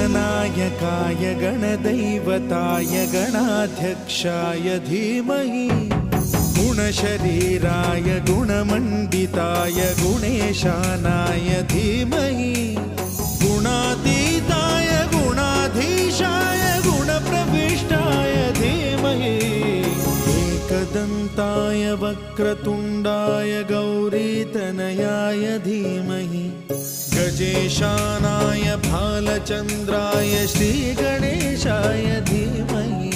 गणनायकाय गणदैवताय गणाध्यक्षाय धीमहि गुणशरीराय गुणमण्डिताय गुणेशानाय धीमहि गुणातीताय गुणाधीशाय गुणप्रविष्टाय धीमहि एकदन्ताय वक्रतुण्डाय गौरीतनयाय धीमहि गजेशानाय भालचन्द्राय श्रीगणेशाय धीमहि